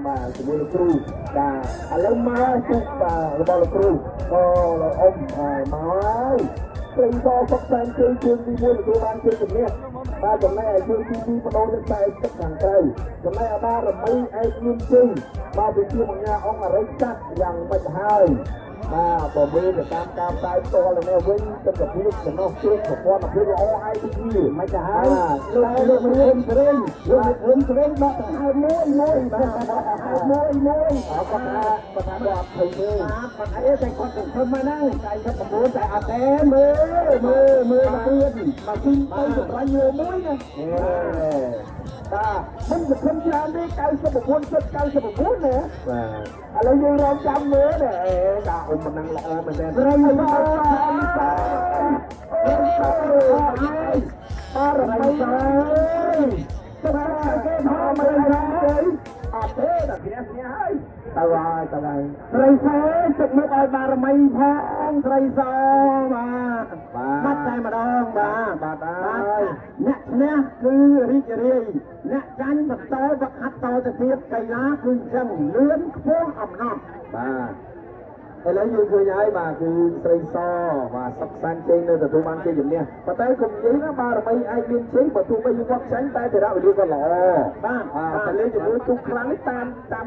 បាទជាមួយលោកគ្រូបាទឥឡូវមកជួបបាទរបស់លោកគ្រូក៏លោកអ៊ំមកហើយព្រៃសសុកសានជើងទី1ទទួលបានជើងជំនះបាទចំណែកឲ្យជើងទី2បដូរទៅតែទឹកខាងក្រៅចំណែកឲ្យបារមីឯកមានជើងមកពីជាមញ្ញាអង្គអរិយចាត់យ៉ាងមិនហើយបាទបើមើលទៅតាមការផ្សាយផ្ទាល់នេះវិញទឹកកពីចំណុះជើងប្រព័ន្ធអភិរល្អឯទី2មិនទៅហើយលោកមានព្រេងលោកមានព្រេងដល់ទៅហើយមួយបាទមួយអរគុណបាទបាទអត់ឃើញទេបាទអីតែគាត់ទៅធ្វើមកហ្នឹងតែ9តែអត់ទេមើលទៀតមកពីទៅសម្រាប់មួយណាបាទមិនសង្ឃឹមច្រើនទេ99.99ណាបាទឥឡូវយើងរងចាំមើលណាដាក់អ៊ំមិនហ្នឹងល្អមែនទេព្រៃមកអររៃទៅតែគេថតមិនបានទេអត់ទេតែគ្នាហើយទៅហើយត្រីសទឹកមុខឲ្យបារមីផងត្រីសបាទតែម្ដងបាទហើយអ្នកឈ្នះគឺរីករាយអ្នកចាញ់បន្តវឹកហាត់តទៅទៀតកីឡាគឺអញ្ចឹងលឿនខ្ពស់អំណត់បាទឥឡូវយើងឃើញហើយបាទគឺស្រីសបាទសុកសានជ័យនៅទទួលបានជ័យជំនះប៉ុន្តែគុំនិយាយណាបារមីអាចមានជ័យបើទោះបីយើងគាត់ចាញ់តែតារៈវេលាក៏ល្អបាទតែលេងជាមួយទូខ្លាំងតាម